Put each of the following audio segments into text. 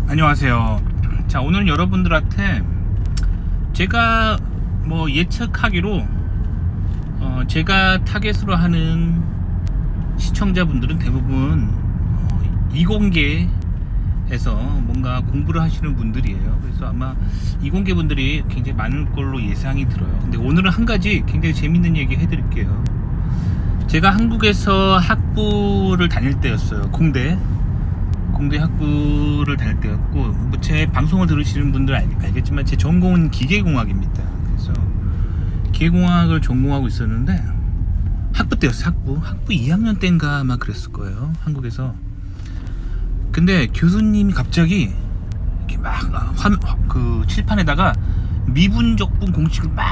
안녕하세요. 자, 오늘 여러분들한테 제가 예측하기로 제가 타겟으로 하는 시청자분들은 대부분 이공계에서 뭔가 공부를 하시는 분들이에요. 그래서 아마 이공계 분들이 굉장히 많을 걸로 예상이 들어요. 근데 오늘은 한 가지 굉장히 재밌는 얘기 해드릴게요. 제가 한국에서 학부를 다닐 때였어요. 공대 학부를 다닐 때였고, 제 방송을 들으시는 분들 알겠지만 제 전공은 기계공학입니다. 그래서 기계공학을 전공하고 있었는데 학부 때였어요. 학부 2학년 때인가 아마 그랬을 거예요, 한국에서. 근데 교수님이 갑자기 이렇게 막 그 칠판에다가 미분적분 공식을 막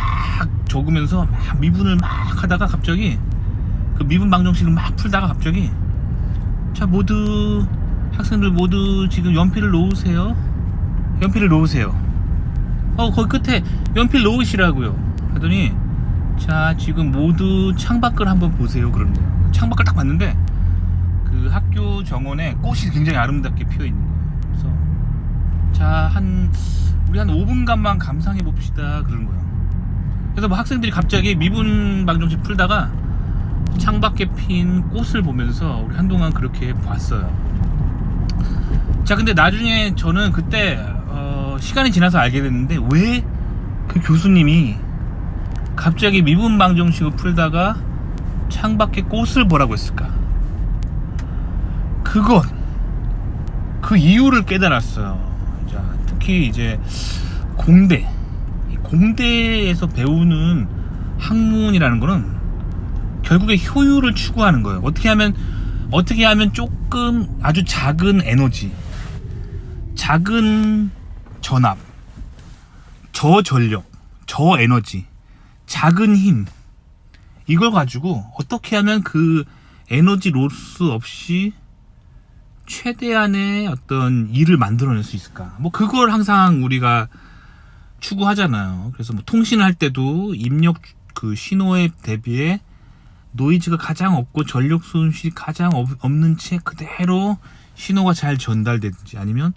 적으면서 막 미분을 막 하다가 갑자기 그 미분 방정식을 막 풀다가 갑자기, 자, 학생들 모두 지금 연필을 놓으세요. 거기 끝에 연필 놓으시라고요 하더니, 자, 지금 모두 창밖을 한번 보세요 그러는 거예요. 창밖을 딱 봤는데 그 학교 정원에 꽃이 굉장히 아름답게 피어 있는 거예요. 그래서 자, 우리 한 5분간만 감상해 봅시다 그러는 거예요. 그래서 학생들이 갑자기 미분 방정식 풀다가 창밖에 핀 꽃을 보면서 우리 한동안 그렇게 봤어요. 자, 근데 나중에 저는 그때 시간이 지나서 알게 됐는데, 왜 그 교수님이 갑자기 미분 방정식을 풀다가 창밖에 꽃을 보라고 했을까? 그 이유를 깨달았어요. 자, 특히 이제 공대에서 배우는 학문이라는 거는 결국에 효율을 추구하는 거예요. 어떻게 하면 조금 아주 작은 에너지, 작은 전압, 저전력, 저에너지, 작은 힘, 이걸 가지고 어떻게 하면 그 에너지 로스 없이 최대한의 어떤 일을 만들어낼 수 있을까? 그걸 항상 우리가 추구하잖아요. 그래서 통신을 할 때도 입력 그 신호에 대비해 노이즈가 가장 없고 전력 손실이 가장 없는 채 그대로 신호가 잘 전달되든지, 아니면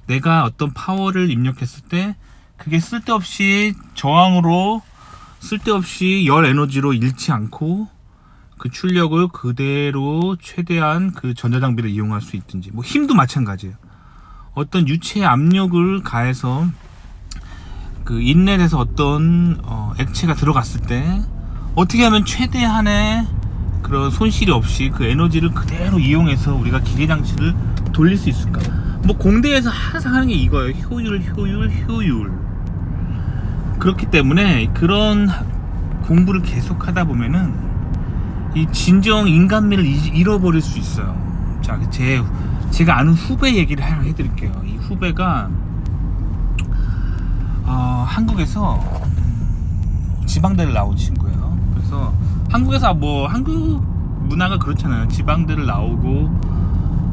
내가 어떤 파워를 입력했을 때 그게 쓸데없이 저항으로, 쓸데없이 열 에너지로 잃지 않고 그 출력을 그대로 최대한 그 전자장비를 이용할 수 있든지, 힘도 마찬가지예요. 어떤 유체 압력을 가해서 그 인렛에서 어떤 액체가 들어갔을 때 어떻게 하면 최대한의 그런 손실이 없이 그 에너지를 그대로 이용해서 우리가 기계장치를 돌릴 수 있을까? 공대에서 항상 하는 게 이거예요. 효율. 그렇기 때문에 그런 공부를 계속 하다 보면은 이 진정 인간미를 잃어버릴 수 있어요. 자, 제가 아는 후배 얘기를 하나 해드릴게요. 이 후배가 한국에서 지방대를 나온 친구예요. 그래서 한국에서 한국 문화가 그렇잖아요. 지방대를 나오고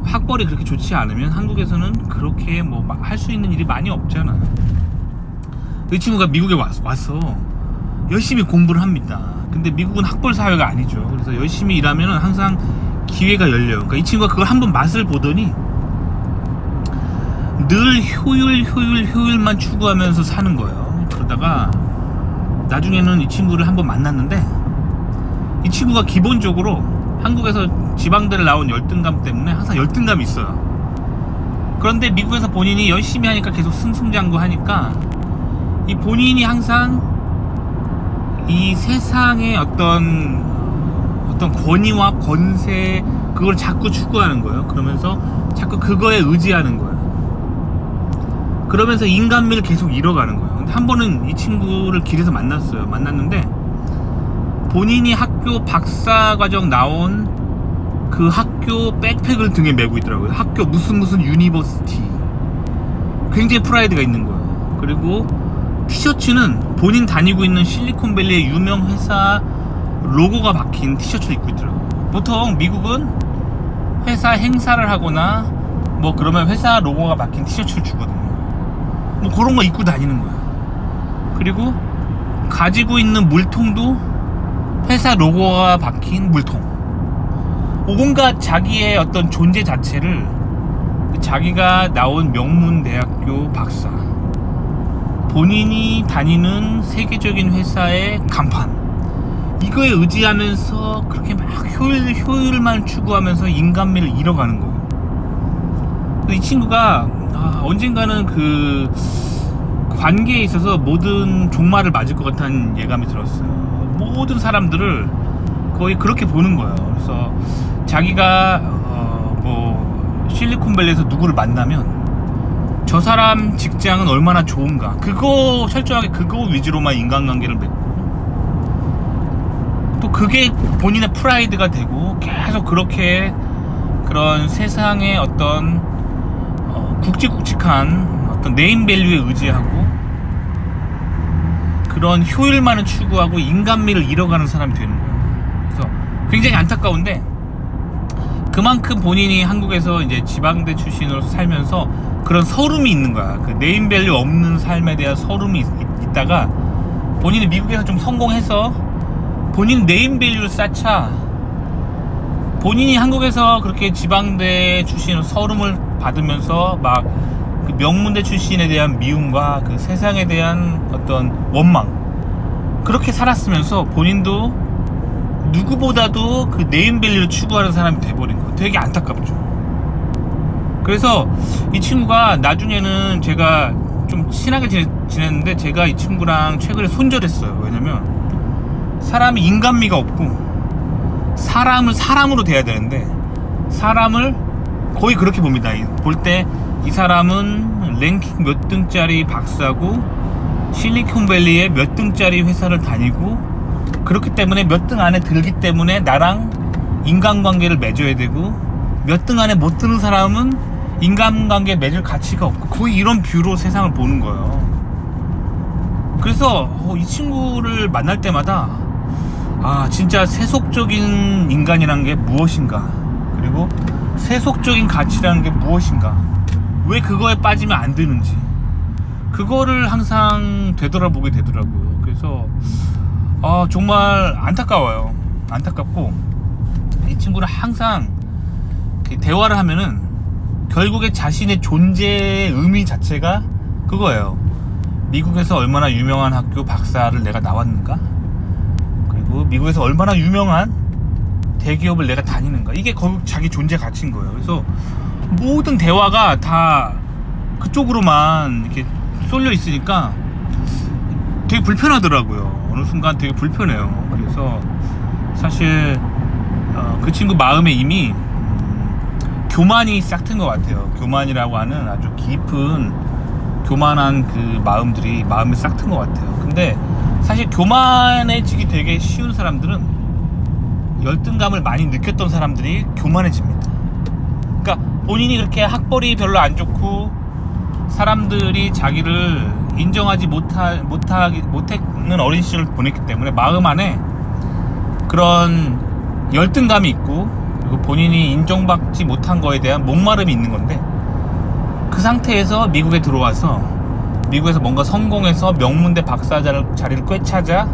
학벌이 그렇게 좋지 않으면 한국에서는 그렇게 할 수 있는 일이 많이 없잖아요. 이 친구가 미국에 와서 열심히 공부를 합니다. 근데 미국은 학벌 사회가 아니죠. 그래서 열심히 일하면 항상 기회가 열려요. 그러니까 이 친구가 그걸 한번 맛을 보더니 늘 효율만 추구하면서 사는 거예요. 그러다가 나중에는 이 친구를 한번 만났는데, 이 친구가 기본적으로 한국에서 지방대를 나온 열등감 때문에 항상 열등감이 있어요. 그런데 미국에서 본인이 열심히 하니까 계속 승승장구하니까 이 본인이 항상 이 세상의 어떤 권위와 권세, 그걸 자꾸 추구하는 거예요. 그러면서 자꾸 그거에 의지하는 거예요. 그러면서 인간미를 계속 잃어가는 거예요. 근데 한 번은 이 친구를 길에서 만났는데 본인이 학교 박사과정 나온 그 학교 백팩을 등에 메고 있더라고요. 학교 무슨 유니버시티. 굉장히 프라이드가 있는 거예요. 그리고 티셔츠는 본인 다니고 있는 실리콘밸리의 유명 회사 로고가 박힌 티셔츠를 입고 있더라고요. 보통 미국은 회사 행사를 하거나 그러면 회사 로고가 박힌 티셔츠를 주거든요. 그런 거 입고 다니는 거예요. 그리고 가지고 있는 물통도 회사 로고가 박힌 물통. 온갖 자기의 어떤 존재 자체를 자기가 나온 명문대학교 박사, 본인이 다니는 세계적인 회사의 간판, 이거에 의지하면서 그렇게 막 효율만 추구하면서 인간미를 잃어가는 거예요. 이 친구가 언젠가는 그 관계에 있어서 모든 종말을 맞을 것 같다는 예감이 들었어요. 모든 사람들을 거의 그렇게 보는 거예요. 그래서 자기가 뭐 실리콘밸리에서 누구를 만나면 저 사람 직장은 얼마나 좋은가, 그거 철저하게 그거 위주로만 인간관계를 맺고, 또 그게 본인의 프라이드가 되고 계속 그렇게 그런 세상의 어떤 굵직굵직한 어떤 네임밸류에 의지하고 그런 효율만을 추구하고 인간미를 잃어가는 사람이 되는 거예요. 그래서 굉장히 안타까운데, 그만큼 본인이 한국에서 이제 지방대 출신으로 살면서 그런 서름이 있는 거야. 그 네임밸류 없는 삶에 대한 서름이 있다가 본인이 미국에서 좀 성공해서 본인 네임밸류를 쌓자, 본인이 한국에서 그렇게 지방대 출신으로 서름을 받으면서 막 그 명문대 출신에 대한 미움과 그 세상에 대한 어떤 원망, 그렇게 살았으면서 본인도 누구보다도 그 네임밸류를 추구하는 사람이 돼버린 거예요. 되게 안타깝죠. 그래서 이 친구가 나중에는 제가 좀 친하게 지냈는데, 제가 이 친구랑 최근에 손절했어요. 왜냐면 사람이 인간미가 없고 사람을 사람으로 대해야 되는데 사람을 거의 그렇게 봅니다. 볼 때 이 사람은 랭킹 몇 등짜리 박사고 실리콘밸리에 몇 등짜리 회사를 다니고 그렇기 때문에 몇 등 안에 들기 때문에 나랑 인간관계를 맺어야 되고, 몇 등 안에 못 드는 사람은 인간관계 맺을 가치가 없고, 거의 이런 뷰로 세상을 보는 거예요. 그래서 이 친구를 만날 때마다 진짜 세속적인 인간이라는 게 무엇인가, 그리고 세속적인 가치라는 게 무엇인가, 왜 그거에 빠지면 안 되는지, 그거를 항상 되돌아보게 되더라고요. 그래서 정말 안타까워요. 안타깝고, 이 친구는 항상 대화를 하면은 결국에 자신의 존재의 의미 자체가 그거예요. 미국에서 얼마나 유명한 학교 박사를 내가 나왔는가, 그리고 미국에서 얼마나 유명한 대기업을 내가 다니는가, 이게 결국 자기 존재 가치인 거예요. 그래서 모든 대화가 다 그쪽으로만 이렇게 쏠려 있으니까 되게 불편하더라고요. 어느 순간 되게 불편해요. 그래서 사실 그 친구 마음에 이미 교만이 싹 튼 것 같아요. 교만이라고 하는 아주 깊은 교만한 그 마음에 싹 튼 것 같아요. 근데 사실 교만해지기 되게 쉬운 사람들은 열등감을 많이 느꼈던 사람들이 교만해집니다. 그러니까 본인이 그렇게 학벌이 별로 안 좋고 사람들이 자기를 인정하지 못하는 어린 시절을 보냈기 때문에 마음 안에 그런 열등감이 있고, 그리고 본인이 인정받지 못한 거에 대한 목마름이 있는 건데, 그 상태에서 미국에 들어와서 미국에서 뭔가 성공해서 명문대 박사 자리를 꿰차자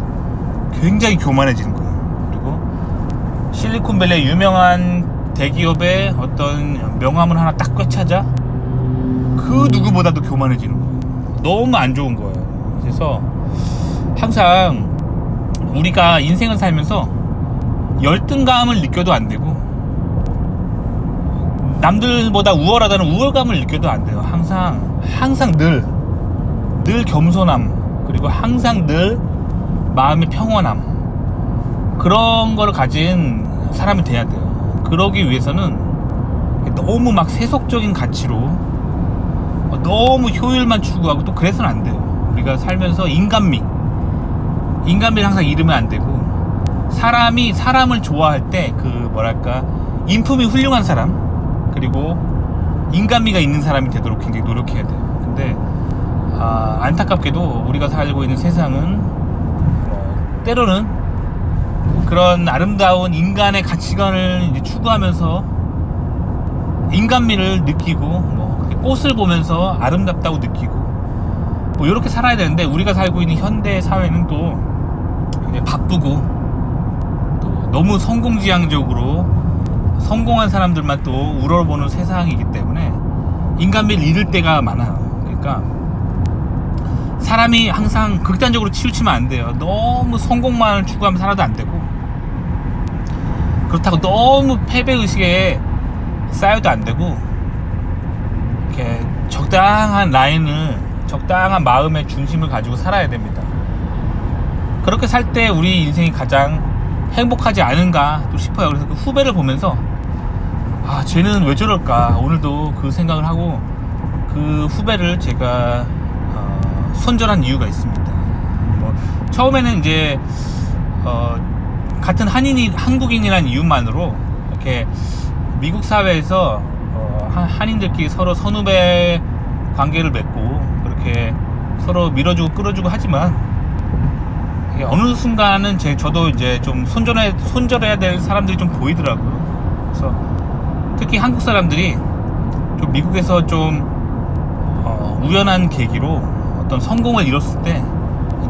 굉장히 교만해지는 거예요. 그리고 실리콘밸리의 유명한 대기업의 어떤 명함을 하나 딱 꿰차자 그 누구보다도 교만해지는 거예요. 너무 안 좋은 거예요. 그래서 항상 우리가 인생을 살면서 열등감을 느껴도 안 되고, 남들보다 우월하다는 우월감을 느껴도 안 돼요. 항상 늘 겸손함, 그리고 항상 늘 마음의 평온함, 그런 거를 가진 사람이 돼야 돼요. 그러기 위해서는 너무 막 세속적인 가치로 너무 효율만 추구하고 또 그래서는 안 돼요. 우리가 살면서 인간미를 항상 잃으면 안 되고, 사람이 사람을 좋아할 때 그 뭐랄까 인품이 훌륭한 사람, 그리고 인간미가 있는 사람이 되도록 굉장히 노력해야 돼요. 근데 안타깝게도 우리가 살고 있는 세상은 때로는 그런 아름다운 인간의 가치관을 이제 추구하면서 인간미를 느끼고 꽃을 보면서 아름답다고 느끼고 이렇게 살아야 되는데, 우리가 살고 있는 현대 사회는 또 바쁘고 또 너무 성공지향적으로 성공한 사람들만 또 우러러보는 세상이기 때문에 인간미를 잃을 때가 많아요. 그러니까 사람이 항상 극단적으로 치우치면 안 돼요. 너무 성공만을 추구하면 살아도 안 되고, 그렇다고 너무 패배의식에 쌓여도 안 되고, 이렇게 적당한 라인을, 적당한 마음의 중심을 가지고 살아야 됩니다. 그렇게 살 때 우리 인생이 가장 행복하지 않은가 또 싶어요. 그래서 그 후배를 보면서 아, 쟤는 왜 저럴까, 오늘도 그 생각을 하고 그 후배를 제가 손절한 이유가 있습니다. 뭐 처음에는 이제 같은 한국인이라는 이유만으로 이렇게 미국 사회에서 한인들끼리 서로 선후배 관계를 맺고 그렇게 서로 밀어주고 끌어주고 하지만, 어느 순간은 저도 이제 좀 손절해야 될 사람들이 좀 보이더라고요. 그래서 특히 한국 사람들이 좀 미국에서 좀 우연한 계기로 어떤 성공을 이뤘을 때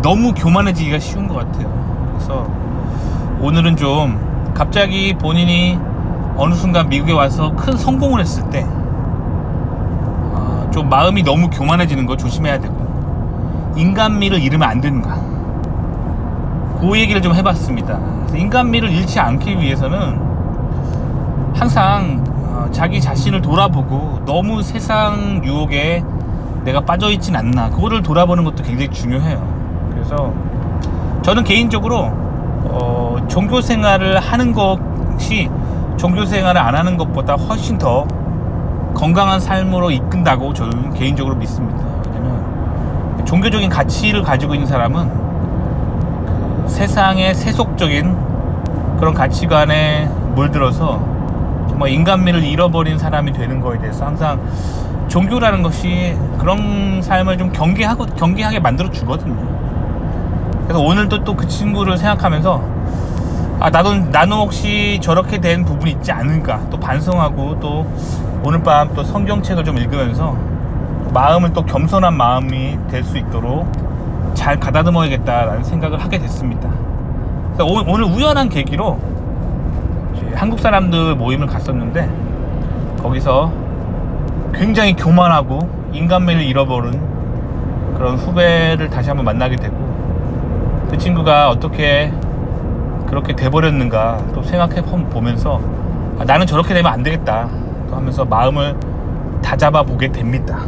너무 교만해지기가 쉬운 것 같아요. 그래서 오늘은 좀 갑자기 본인이 어느 순간 미국에 와서 큰 성공을 했을 때 좀 마음이 너무 교만해지는 거 조심해야 되고, 인간미를 잃으면 안 되는가, 그 얘기를 좀 해봤습니다. 인간미를 잃지 않기 위해서는 항상 자기 자신을 돌아보고, 너무 세상 유혹에 내가 빠져있진 않나, 그거를 돌아보는 것도 굉장히 중요해요. 그래서 저는 개인적으로 종교 생활을 하는 것이 종교 생활을 안 하는 것보다 훨씬 더 건강한 삶으로 이끈다고 저는 개인적으로 믿습니다. 왜냐면 종교적인 가치를 가지고 있는 사람은 그 세상의 세속적인 그런 가치관에 물들어서 정말 인간미를 잃어버린 사람이 되는 거에 대해서 항상 종교라는 것이 그런 삶을 좀 경계하게 만들어 주거든요. 그래서 오늘도 또 그 친구를 생각하면서 나는 혹시 저렇게 된 부분이 있지 않은가 또 반성하고, 또 오늘 밤 또 성경책을 좀 읽으면서 마음을 또 겸손한 마음이 될 수 있도록 잘 가다듬어야겠다라는 생각을 하게 됐습니다. 그래서 오늘 우연한 계기로 한국 사람들 모임을 갔었는데, 거기서 굉장히 교만하고 인간미를 잃어버린 그런 후배를 다시 한번 만나게 되고, 그 친구가 어떻게 그렇게 돼버렸는가 또 생각해 보면서 나는 저렇게 되면 안 되겠다 또 하면서 마음을 다잡아 보게 됩니다.